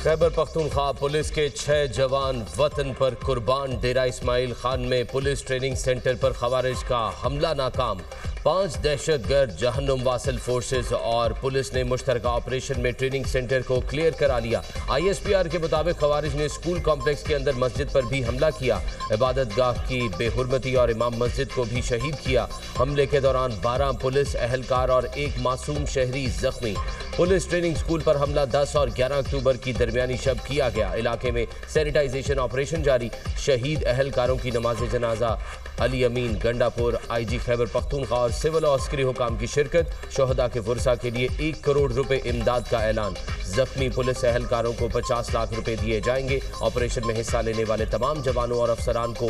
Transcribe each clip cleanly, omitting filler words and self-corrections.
Khyber Pakhtunkhwa police के 6 जवान वतन पर कुर्बान। डेरा इस्माइल खान में पुलिस ट्रेनिंग सेंटर पर खवारिज का हमला नाकाम। 5 दहशतगर्द जहन्नुम वासिल फोर्सेस और पुलिस ने मुश्तरका ऑपरेशन में ट्रेनिंग सेंटर को क्लियर करा लिया। ISPR के मुताबिक खवारिज ने स्कूल कॉम्प्लेक्स के अंदर मस्जिद पर भी हमला किया। इबादत गाह की बेहुरमती और इमाम मस्जिद को भी शहीद किया। हमले के दौरान 12 पुलिस एहलकार और एक मासूम शहरी जख्मी। पुलिस ट्रेनिंग स्कूल पर हमला 10 और 11 अक्टूबर की दरमियानी शब किया गया। इलाके में सैनिटाइजेशन ऑपरेशन जारी। शहीद एहलकारों की नमाज जनाजा अली अमीन गंडापुर, IG खैबर पख्तूनख्वा और सिविल और अस्करी हुकाम की शिरकत। शोहदा के फुरसा के लिए 1 करोड़ रुपए इमदाद का ऐलान। जख्मी पुलिस एहलकारों को 50 लाख रुपए दिए जाएंगे। ऑपरेशन में हिस्सा लेने वाले तमाम जवानों और अफसरान को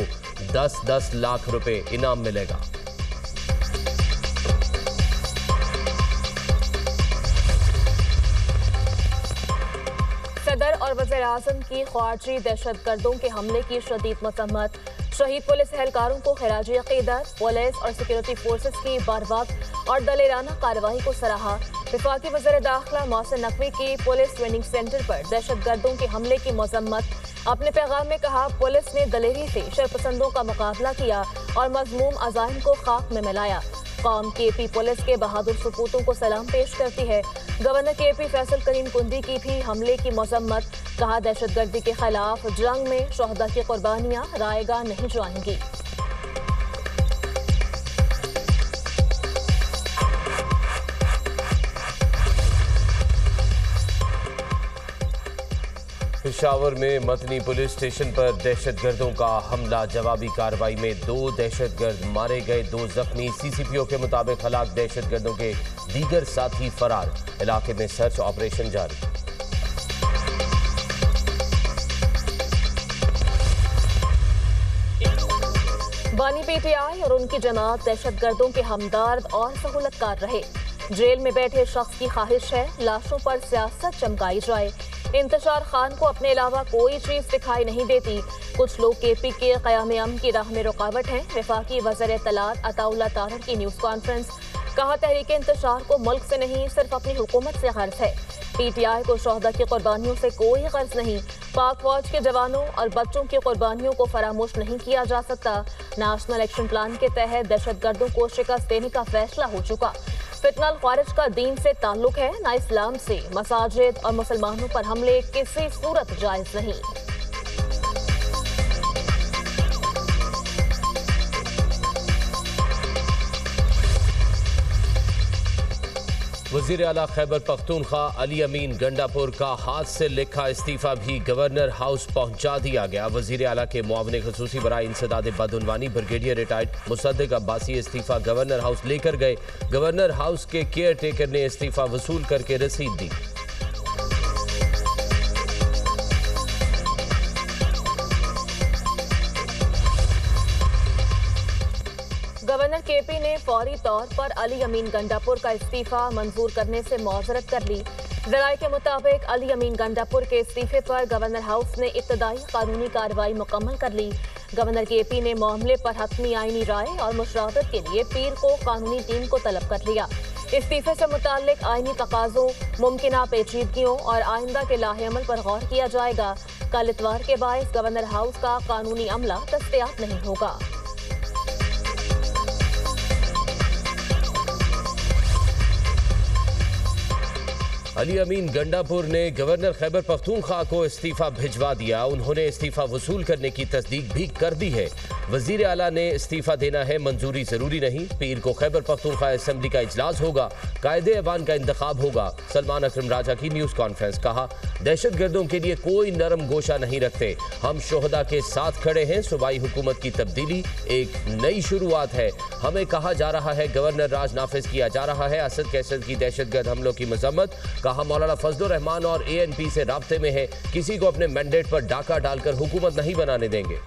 10-10 लाख रुपए इनाम मिलेगा। सदर और वज़ीर-ए-आज़म की ख्वारजी दहशतगर्दों के हमले की शदीद मज़म्मत। शहीद पुलिस एहलकारों को खिराजी अक़ीदत। पुलिस और सिक्योरिटी फोर्सेस की बारवक्त और दलेराना कार्रवाई को सराहा। वफाकी वज़ीर दाखिला मोहसिन नकवी की पुलिस ट्रेनिंग सेंटर पर दहशतगर्दों के हमले की मज़म्मत। अपने पैगाम में कहा, पुलिस ने दलेरी से शरपसंदों का मुकाबला किया और मज़मूम अज़ाइम को खाक में मिलाया। कौम KP पुलिस के बहादुर सपूतों को सलाम पेश करती है। गवर्नर KP फैसल करीम कुंदी की भी हमले की मज़म्मत। कहा, दहशतगर्दी के खिलाफ जंग में शोहदा की कुर्बानियां रायगा नहीं जाएंगी। पेशावर में मतनी पुलिस स्टेशन पर दहशतगर्दों का हमला। जवाबी कार्रवाई में 2 दहशतगर्द मारे गए, 2 जख्मी। CCPO के मुताबिक हलाक दहशतगर्दों के दीगर साथी फरार। इलाके में सर्च ऑपरेशन जारी। बानी PTI और उनकी जमात दहशतगर्दों के हमदर्द और सहूलतकार रहे। जेल में बैठे शख्स की ख्वाहिश है लाशों पर सियासत चमकाई जाए। इंतशार खान को अपने अलावा कोई चीज दिखाई नहीं देती। कुछ लोग KP के क़याम अमन की राह में रुकावट हैं। वफाकी वज़ीर इत्तलात अताउल्लाह तारड़ की न्यूज़ कॉन्फ्रेंस। कहा, तहरीक इंतशार को मुल्क से नहीं सिर्फ अपनी हुकूमत से गर्ज है। PTI को शोहदा की कुर्बानियों से कोई गर्ज नहीं। पाक फौज के जवानों और बच्चों की कुर्बानियों को फरामोश नहीं किया जा सकता। नेशनल एक्शन प्लान के तहत दहशतगर्दों को शिकस्त देने का फैसला हो चुका। फितनल ख्वारिज का दीन से ताल्लुक है, ना इस्लाम से। मसाजिद और मुसलमानों पर हमले किसी सूरत जायज नहीं। वज़ीर आला खैबर पख्तूनख्वा अली अमीन गंडापुर का हाथ से लिखा इस्तीफा भी गवर्नर हाउस पहुंचा दिया गया। वज़ीर आला के मुआविन ख़ुसूसी बराए इंसदाद बदउनवानी ब्रिगेडियर रिटायर्ड मुसद्दिक अब्बासी इस्तीफा गवर्नर हाउस लेकर गए। गवर्नर हाउस के केयर टेकर ने इस्तीफा वसूल करके रसीद दी। गवर्नर KP ने फौरी तौर पर अली अमीन गंडापुर का इस्तीफा मंजूर करने से मुआवजरत कर ली। ज़राए के मुताबिक अली अमीन गंडापुर के इस्तीफे पर गवर्नर हाउस ने इब्तदाई कानूनी कार्रवाई मुकम्मल कर ली। गवर्नर KP ने मामले पर हतमी आईनी राय और मुशावरत के लिए पीर को कानूनी टीम को तलब कर लिया। इस्तीफे से मुताल्लिक आईनी तकाज़ों, मुमकिना पेचीदगियों और आइंदा के लाहे अमल पर गौर किया जाएगा। कल इतवार के बायस गवर्नर हाउस का कानूनी अमला दस्तयाब नहीं होगा। अली अमीन गंडापुर ने गवर्नर खैबर पख्तूनख्वा को इस्तीफा भिजवा दिया। उन्होंने इस्तीफा वसूल करने की तस्दीक भी कर दी है। वज़ीर आला ने इस्तीफा देना है, मंजूरी जरूरी नहीं। पीर को खैबर पख्तूनख्वा असेंबली का इजलास होगा, कायदे ऐवान का इंतखाब होगा। सलमान अकरम राजा की न्यूज़ कॉन्फ्रेंस। कहा, दहशतगर्दों के लिए कोई नरम गोशा नहीं रखते। हम शोहदा के साथ खड़े हैं। सूबाई हुकूमत की तब्दीली एक नई शुरुआत है। हमें कहा जा रहा है गवर्नर राज नाफिज किया जा रहा है। असद कैसद की दहशतगर्द हमलों की मजम्मत। कहा, मौलाना फजलुर रहमान और ANP से राब्ते में है। किसी को अपने मैंडेट पर डाका डालकर हुकूमत नहीं बनाने देंगे।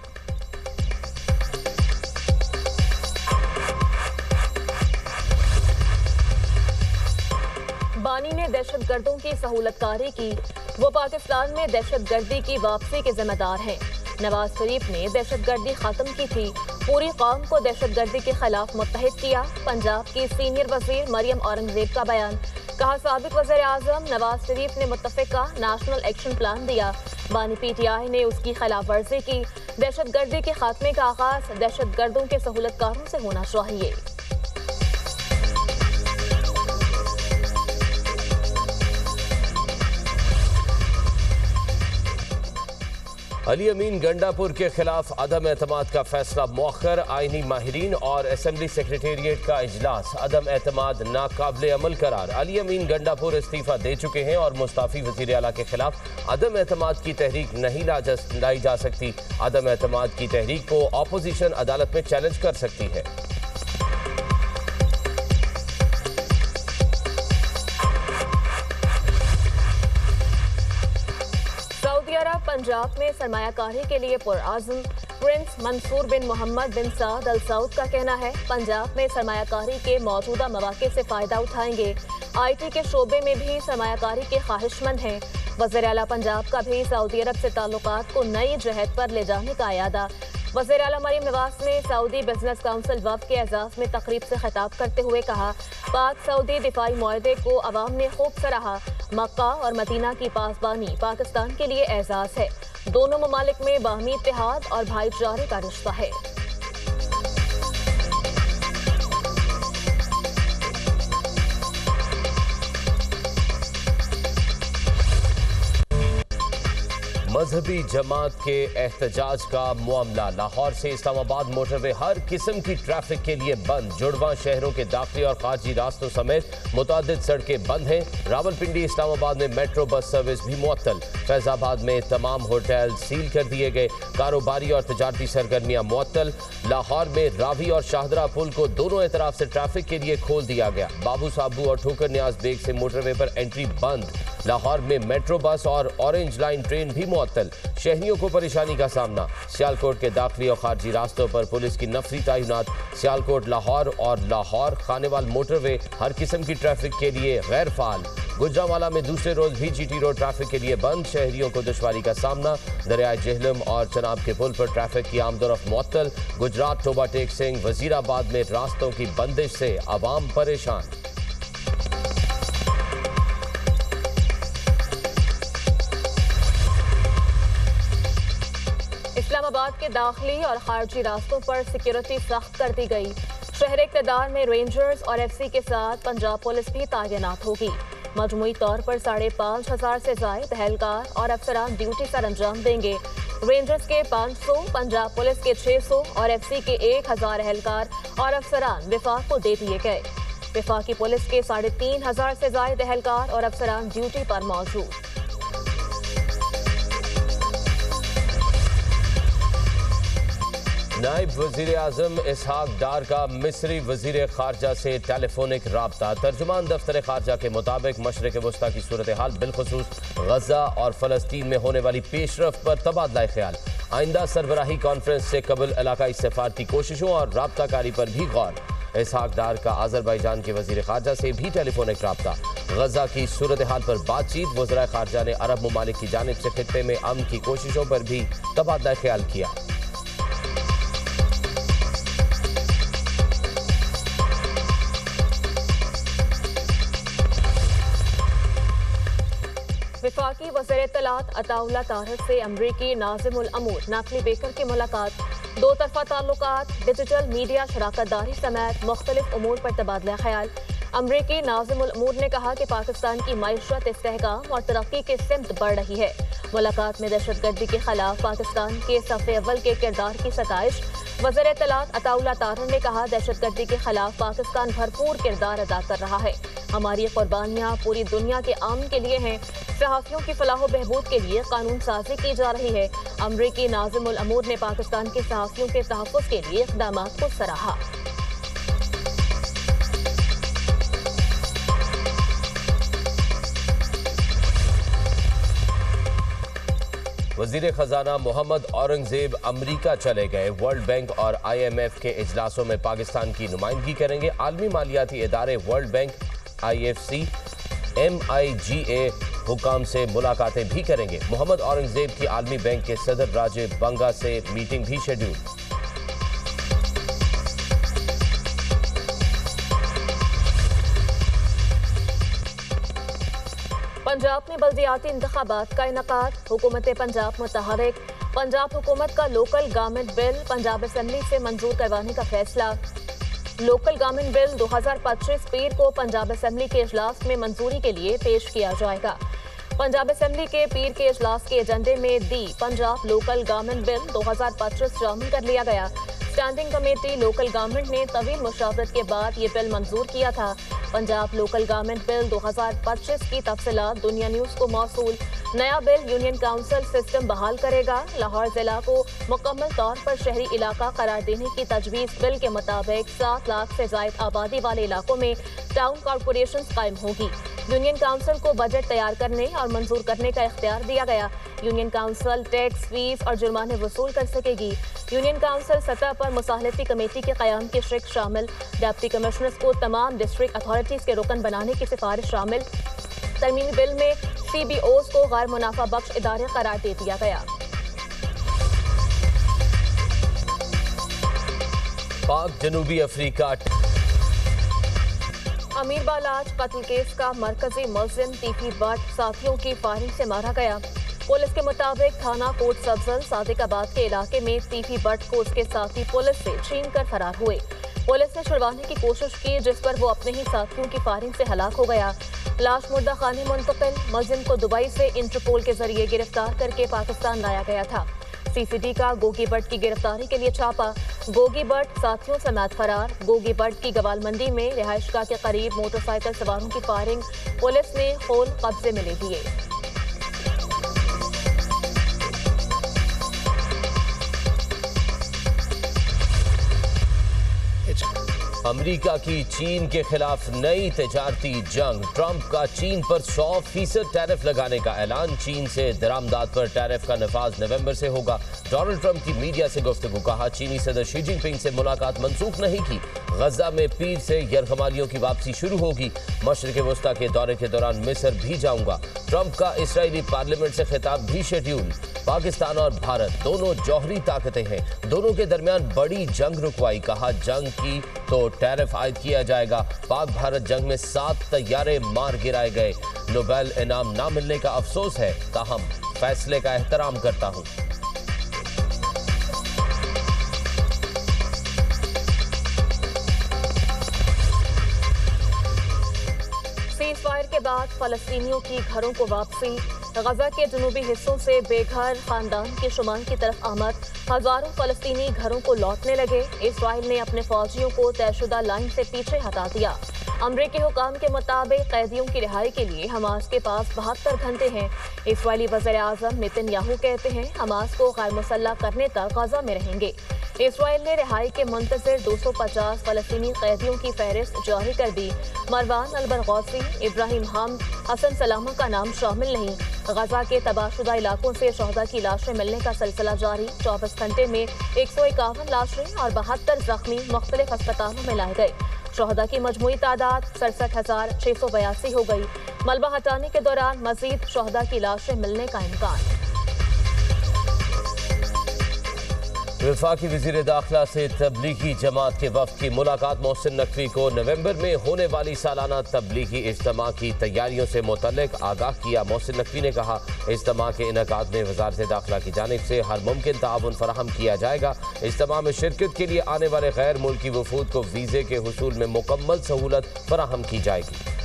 बानी ने दहशतगर्दों की सहूलतकारी की। वो पाकिस्तान में दहशतगर्दी की वापसी के जिम्मेदार हैं। नवाज शरीफ ने दहशतगर्दी खत्म की थी। पूरी कौम को दहशतगर्दी के खिलाफ मुत्तहिद किया। पंजाब की सीनियर वजीर मरियम औरंगजेब का बयान। कहा साबिक वज़ीर आज़म नवाज शरीफ ने मुत्तफ़िका नेशनल एक्शन प्लान दिया, बानी PTI ने उसकी खिलाफ वर्जी की। दहशतगर्दी के खात्मे का आगाज दहशतगर्दों के सहूलतकारों से होना चाहिए। अली अमीन गंडापुर के खिलाफ अदम एतमाद का फैसला मौखर, आईनी माहिरीन और असेंबली सेक्रेटेरिएट का इजलास अदम एतमाद नाकाबिले अमल करार। अली अमीन गंडापुर इस्तीफा दे चुके हैं और मुस्ताफी वज़ीर आला के खिलाफ अदम एतमाद की तहरीक नहीं लाई जा सकती। अदम एतमाद की तहरीक को अपोजिशन अदालत में चैलेंज कर सकती है। सऊदी अरब पंजाब में सरमायाकारी के लिए पुरआज़म। प्रिंस मंसूर बिन मोहम्मद बिन साद अल सऊद का कहना है पंजाब में सरमायाकारी के मौजूदा मौके से फ़ायदा उठाएंगे। IT के शोबे में भी सरमायाकारी के ख्वाहिशमंद हैं। वज़ीर आला पंजाब का भी सऊदी अरब से ताल्लुकात को नई जहत पर ले जाने का इरादा। वज़ीर आला मरीम नवाज ने सऊदी बिजनेस काउंसिल वफ़द के एजाज़ में तकरीब से खिताब करते हुए कहा, पाक सऊदी दिफाई मुआहदे को अवाम ने खूब सराहा। मक्का और मदीना की पासबानी पाकिस्तान के लिए एजाज़ है। दोनों ममालिक में बाहमी इत्तेहाद और भाईचारे का रिश्ता है। मजहबी जमात के एहतजाज का मामला। लाहौर से इस्लामाबाद मोटरवे हर किस्म की ट्रैफिक के लिए बंद। जुड़वा शहरों के दाखिली और खारजी रास्तों समेत मुतादिद सड़कें बंद हैं। रावलपिंडी इस्लामाबाद में मेट्रो बस सर्विस भी मुअत्तल। फैजाबाद में तमाम होटल सील कर दिए गए। कारोबारी और तजारती सरगर्मियां मुअत्तल। लाहौर में रावी और शाहदरा पुल को दोनों एतराफ से ट्रैफिक के लिए खोल दिया गया। बाबू साबू और ठोकर न्याज बेग से मोटरवे पर एंट्री बंद। लाहौर में मेट्रो बस और ऑरेंज लाइन ट्रेन भी मुअत्तल। शहरियों को परेशानी का सामना। सियालकोट के दाखिली और खारजी रास्तों पर पुलिस की नफरी तैनात। सियालकोट लाहौर और लाहौर खानेवाल मोटरवे हर किस्म की ट्रैफिक के लिए गैर फाल। गुजरांवाला में दूसरे रोज भी GT रोड ट्रैफिक के लिए बंद। शहरियों को दुश्वारी का सामना। दरियाए जेहलम और चनाब के पुल पर ट्रैफिक की आमदोरफ्त मुअत्तल। गुजरात टोबा टेक सिंह वजीराबाद में रास्तों की बंदिश से आवाम परेशान। इस्लामाबाद के दाखिली और खारजी रास्तों पर सिक्योरिटी सख्त कर दी गई। शहर इक़्तिदार में रेंजर्स और FC के साथ पंजाब पुलिस भी तैनात होगी। मजमूई तौर पर 5,500 से ज़ायद एहलकार और अफसरान ड्यूटी सर अंजाम देंगे। रेंजर्स के 500, पंजाब पुलिस के 600 और FC के 1,000 एहलकार और अफसरान विफाक को दे दिए गए। विफाकी पुलिस के 3,500 से ज़ायद एहलकार और अफसरान ड्यूटी पर मौजूद। नायब वज़ीर आज़म इसहाक डार का मिस्री वज़ीर ख़ारजा से टेलीफोनिक राब्ता। तर्जुमान दफ्तर ख़ारजा के मुताबिक मशरिक़ वस्ता की सूरत हाल बिलखुसूस गज़ा और फ़लस्तीन में होने वाली पेशरफ्त पर तबादला ख्याल। आइंदा सरबराही कॉन्फ्रेंस से कबल इलाकाई सफारती कोशिशों और राब्ताकारी पर भी गौर। इसहाक डार का आज़रबाईजान के वज़ीर ख़ारजा से भी टेलीफोनिक राब्ता। गज़ा की सूरत हाल पर बातचीत। वज़राए ख़ारजा ने अरब ममालिक की जानिब से खित्ते में अमन की कोशिशों पर भी तबादला ख्याल किया। वफाकी वज़ीर इत्तलात अताउल्लाह ताहिर से अमरीकी नाज़िमुल अमूर नकली बेकर की मुलाकात। दो तरफा ताल्लुकात, डिजिटल मीडिया शराकतदारी समेत मुख्तलिफ उमूर पर तबादला ख्याल। अमरीकी नाज़िमुल अमूर ने कहा कि पाकिस्तान की मईशत इस्तेहकाम और तरक्की की सिमत बढ़ रही है। मुलाकात में दहशतगर्दी के खिलाफ पाकिस्तान के सफ़े अव्वल के किरदार की सताइश। वज़ीर इत्तलात अताउल्लाह ताहिर ने कहा, दहशतगर्दी के खिलाफ पाकिस्तान भरपूर किरदार अदा कर रहा है। हमारी कुर्बानियाँ पूरी दुनिया के अमन के लिए हैं। सहाफ़ियों की फलाह बहबूद के लिए कानून साजी की जा रही है। अमरीकी नाज़िमुल अमूर ने पाकिस्तान के सहाफ़ियों के तहफ़्फ़ुज़ के लिए इक़दामात को सराहा। वज़ीर ख़जाना मोहम्मद औरंगज़ेब अमरीका चले गए। वर्ल्ड बैंक और IMF के इजलासों में पाकिस्तान की नुमाइंदगी करेंगे। आलमी मालियाती इदारे वर्ल्ड बैंक, IFC, MIGA हुकाम से मुलाकातें भी करेंगे। मोहम्मद औरंगज़ेब की आलमी बैंक के सदर राजीव बंगा से मीटिंग भी शेड्यूल। पंजाब में बल्दियाती इंतखाबात का इनकाद। हुकूमत पंजाब मुतहरिक। पंजाब हुकूमत का local government bill Punjab assembly से मंजूर करवाने का फैसला। लोकल गवर्नमेंट बिल 2025 पीर को पंजाब असेंबली के इजलास में मंजूरी के लिए पेश किया जाएगा। पंजाब असेंबली के पीर के इजलास के एजेंडे में दी पंजाब लोकल गवर्नमेंट बिल 2025 शामिल कर लिया गया। स्टैंडिंग कमेटी लोकल गवर्नमेंट ने तवील मुशावरत के बाद ये बिल मंजूर किया था। पंजाब लोकल गवर्नमेंट बिल 2025 की तफसीलात दुनिया न्यूज़ को मौसूल। नया बिल यूनियन काउंसिल सिस्टम बहाल करेगा। लाहौर जिला को मुकम्मल तौर पर शहरी इलाका करार देने की तजवीज़। बिल के मुताबिक 7 लाख से ज़ायद आबादी वाले इलाकों में टाउन कॉरपोरेशन कायम होगी। यूनियन काउंसिल को बजट तैयार करने और मंजूर करने का इख्तियार दिया गया। यूनियन काउंसिल टैक्स, फीस और जुर्माने वसूल कर सकेगी। यूनियन काउंसिल सतह पर मुसाहलती कमेटी के क़याम की शिक शामिल। डिप्टी कमिश्नर्स को तमाम डिस्ट्रिक्ट अथॉरिटीज़ के रुकन बनाने की सिफारिश शामिल। तरमीमी बिल में CBOs को गैर मुनाफा बख्श इदारे करार दे दिया गया। पाक जनूबी अफ्रीका अमीर बालाज कत्ल केस का मरकजी मुलजिम तीफी भट्ट साथियों की फायरिंग से मारा गया। पुलिस के मुताबिक थाना कोट सब्जल सादिकाबाद के इलाके में तीफी भट्ट को उसके साथी पुलिस से छीन कर फरार हुए। पुलिस ने छुड़वाने की कोशिश की, जिस पर वो अपने ही साथियों की फायरिंग से हलाक हो गया। लाश मुर्दा खाने मुंतकिल। मुलजिम को दुबई से इंटरपोल के जरिए गिरफ्तार करके पाकिस्तान लाया गया था। CCD का गोगी भट्ट की गिरफ्तारी के लिए छापा। गोगी भट्ट साथियों समेत फरार। गोगी भट्ट की गवाल मंडी में रिहाइशगाह के करीब मोटरसाइकिल सवारों की फायरिंग। पुलिस ने खोल कब्जे में ले लिए। अमेरिका की चीन के खिलाफ नई तिजारती जंग। ट्रंप का चीन पर 100% टैरिफ लगाने का ऐलान। चीन से दरामदात पर टैरिफ का नफाज नवंबर से होगा। डोनाल्ड ट्रंप की मीडिया से गुफ्तगू। कहा, चीनी सदर शी जिनपिंग से मुलाकात मंसूख नहीं की। गजा में पीर से यरगमालियों की वापसी शुरू होगी। मशरिक़ वस्ता के दौरे के दौरान मिस्र भी जाऊंगा। ट्रंप का इसराइली पार्लियामेंट से खिताब भी शेड्यूल। पाकिस्तान और भारत दोनों जौहरी ताकतें हैं, दोनों के दरमियान बड़ी जंग रुकवाई। कहा, जंग की तो टैरिफ आयद किया जाएगा। पाक भारत जंग में 7 तैयारे मार गिराए गए। नोबेल इनाम ना मिलने का अफसोस है, ताहम फैसले का एहतराम करता हूं। सीज फायर के बाद फलस्तीनियों की घरों को वापसी। गजा के जनूबी हिस्सों से बेघर खानदान के शुमार की तरफ आमद। हजारों फलस्तीनी घरों को लौटने लगे। इसराइल ने अपने फौजियों को तयशुदा लाइन से पीछे हटा दिया। अमरीकी हुकाम के मुताबिक कैदियों की रिहाई के लिए हमास के पास 72 घंटे हैं। इसराइली वज़ीर आज़म नेतन्याहू कहते हैं, हमास को गैर मुसल्लह करने तक गजा में रहेंगे। इसराइल ने रिहाई के मुंतज़िर 250 फलस्तीनी कैदियों की फहरिस्त जारी कर दी। मरवान अल-बरगौसी, इब्राहिम हमद, हसन सलामा का नाम शामिल नहीं। गजा के तबाहशुदा इलाकों से शहदा की लाशें मिलने का सिलसिला जारी। 24 घंटे में 151 लाशें और 72 जख्मी मुख्तलिफ अस्पतालों में लाए गए। शहदा की मजमूई तादाद 67,682 हो गई। मलबा हटाने के दौरान मजीद शहदा की लाशें मिलने का इम्कान। वफाकी वज़ीर दाखिला से तबलीगी जमात के वफ़द की मुलाकात। मोहसिन नकवी को नवंबर में होने वाली सालाना तबलीगी इज्तिमा की तैयारियों से मुतल्लिक आगाह किया। मोहसिन नकवी ने कहा, इज्तिमा के इनेकाद में वज़ारत दाखिला की जानिब से हर मुमकिन ताउन फराहम किया जाएगा। इज्तिमा में शिरकत के लिए आने वाले गैर मुल्की वफूद को वीज़े के हुसूल में मुकम्मल सहूलत फराहम की जाएगी।